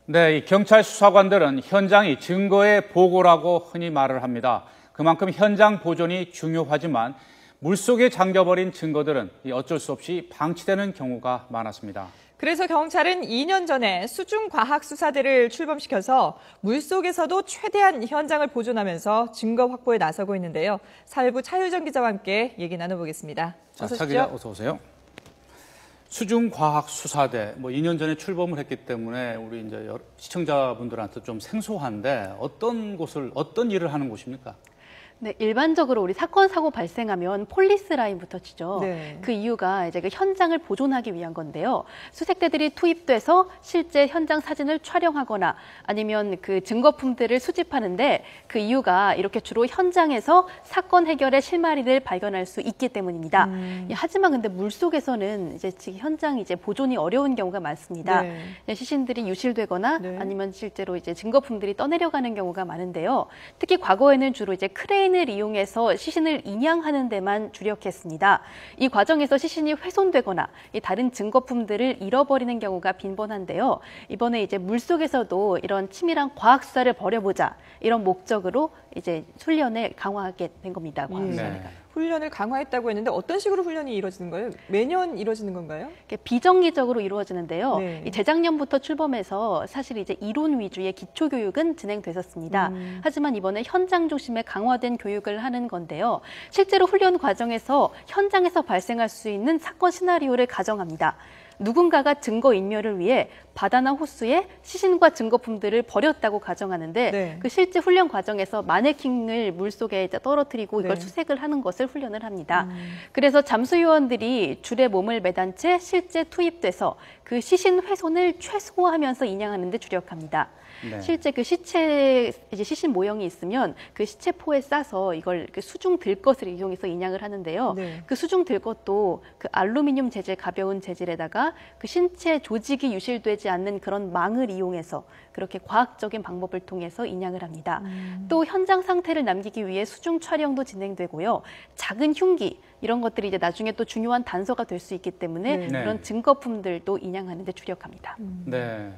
네, 이 경찰 수사관들은 현장이 증거의 보고라고 흔히 말을 합니다. 그만큼 현장 보존이 중요하지만 물속에 잠겨버린 증거들은 어쩔 수 없이 방치되는 경우가 많았습니다. 그래서 경찰은 2년 전에 수중과학수사대를 출범시켜서 물속에서도 최대한 현장을 보존하면서 증거 확보에 나서고 있는데요. 사회부 차유정 기자와 함께 얘기 나눠보겠습니다. 어서 차 기자, 어서 오세요. 수중과학수사대, 2년 전에 출범을 했기 때문에 우리 이제 시청자분들한테 좀 생소한데 어떤 일을 하는 곳입니까? 네, 일반적으로 우리 사건, 사고 발생하면 폴리스 라인부터 치죠. 네. 그 이유가 이제 그 현장을 보존하기 위한 건데요. 수색대들이 투입돼서 실제 현장 사진을 촬영하거나 아니면 그 증거품들을 수집하는데 그 이유가 이렇게 주로 현장에서 사건 해결의 실마리를 발견할 수 있기 때문입니다. 하지만 근데 물속에서는 이제 현장이 이제 보존이 어려운 경우가 많습니다. 네. 시신들이 유실되거나 네. 아니면 실제로 이제 증거품들이 떠내려가는 경우가 많은데요. 특히 과거에는 주로 이제 크레인을 이용해서 시신을 인양하는 데만 주력했습니다. 이 과정에서 시신이 훼손되거나 다른 증거품들을 잃어버리는 경우가 빈번한데요. 이번에 이제 물속에서도 이런 치밀한 과학 수사를 벌여보자 이런 목적으로 이제 훈련을 강화하게 된 겁니다. 과학 수사가. 네. 훈련을 강화했다고 했는데 어떤 식으로 훈련이 이루어지는 거예요? 매년 이루어지는 건가요? 비정기적으로 이루어지는데요. 네. 재작년부터 출범해서 사실 이제 이론 위주의 기초 교육은 진행됐었습니다. 하지만 이번에 현장 중심의 강화된 교육을 하는 건데요. 실제로 훈련 과정에서 현장에서 발생할 수 있는 사건 시나리오를 가정합니다. 누군가가 증거인멸을 위해 바다나 호수에 시신과 증거품들을 버렸다고 가정하는데 네. 그 실제 훈련 과정에서 마네킹을 물속에 떨어뜨리고 이걸 네. 수색을 하는 것을 훈련을 합니다. 그래서 잠수요원들이 줄에 몸을 매단 채 실제 투입돼서 그 시신 훼손을 최소화하면서 인양하는 데 주력합니다. 네. 실제 그 시체, 이제 시신 모형이 있으면 그 시체포에 싸서 이걸 그 수중 들것을 이용해서 인양을 하는데요. 네. 그 수중 들것도 그 알루미늄 재질, 가벼운 재질에다가 그 신체 조직이 유실되지 않는 그런 망을 이용해서 그렇게 과학적인 방법을 통해서 인양을 합니다. 또 현장 상태를 남기기 위해 수중 촬영도 진행되고요. 작은 흉기, 이런 것들이 이제 나중에 또 중요한 단서가 될 수 있기 때문에 네. 그런 증거품들도 인양하는 데 주력합니다. 네.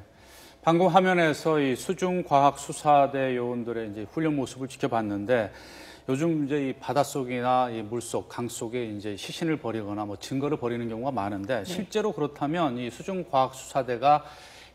방금 화면에서 이 수중과학수사대 요원들의 이제 훈련 모습을 지켜봤는데 요즘 이제 이 바닷속이나 이 물속, 강 속에 이제 시신을 버리거나 증거를 버리는 경우가 많은데 실제로 그렇다면 이 수중과학수사대가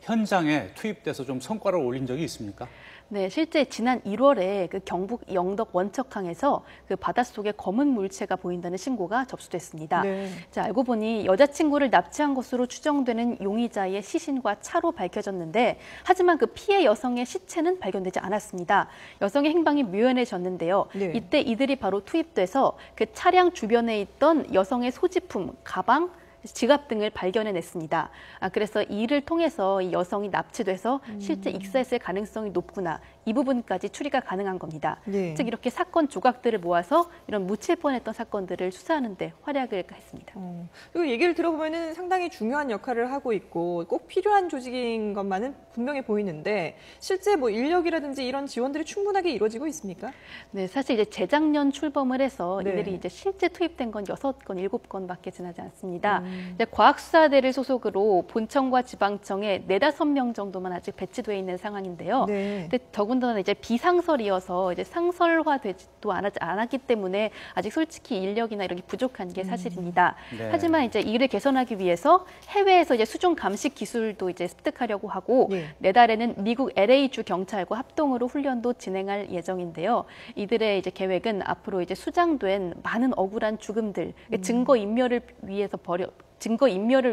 현장에 투입돼서 좀 성과를 올린 적이 있습니까? 네, 실제 지난 1월에 그 경북 영덕 원척항에서 그 바닷속에 검은 물체가 보인다는 신고가 접수됐습니다. 네. 자, 알고 보니 여자친구를 납치한 것으로 추정되는 용의자의 시신과 차로 밝혀졌는데 하지만 그 피해 여성의 시체는 발견되지 않았습니다. 여성의 행방이 묘연해졌는데요. 네. 이때 이들이 바로 투입돼서 그 차량 주변에 있던 여성의 소지품, 가방, 지갑 등을 발견해냈습니다. 그래서 이를 통해서 이 여성이 납치돼서 실제 익사했을 가능성이 높구나. 이 부분까지 추리가 가능한 겁니다. 네. 즉 이렇게 사건 조각들을 모아서 이런 묻힐 뻔했던 사건들을 수사하는 데 활약을 했습니다. 그리고 얘기를 들어보면은 상당히 중요한 역할을 하고 있고 꼭 필요한 조직인 것만은 분명해 보이는데 실제 인력이라든지 이런 지원들이 충분하게 이루어지고 있습니까? 네, 사실 이제 재작년 출범을 해서 네. 이들이 이제 실제 투입된 건 6건, 7건밖에 지나지 않습니다. 이제 과학수사대를 소속으로 본청과 지방청에 4~5명 정도만 아직 배치되어 있는 상황인데요. 네. 근데 더군다나 이제 비상설이어서 이제 상설화되지도 않았기 때문에 아직 솔직히 인력이나 이런 게 부족한 게 사실입니다. 네. 하지만 이제 이를 개선하기 위해서 해외에서 이제 수중 감식 기술도 이제 습득하려고 하고 네. 내달에는 미국 LA주 경찰과 합동으로 훈련도 진행할 예정인데요. 이들의 이제 계획은 앞으로 이제 수장된 많은 억울한 죽음들, 증거 인멸을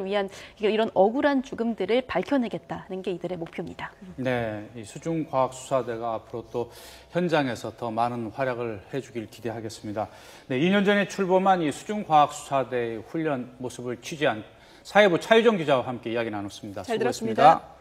위한 이런 억울한 죽음들을 밝혀내겠다는 게 이들의 목표입니다. 네, 이 수중과학수사대가 앞으로 또 현장에서 더 많은 활약을 해주길 기대하겠습니다. 네, 2년 전에 출범한 이 수중과학수사대의 훈련 모습을 취재한 사회부 차유정 기자와 함께 이야기 나눴습니다. 잘 수고했습니다. 들었습니다.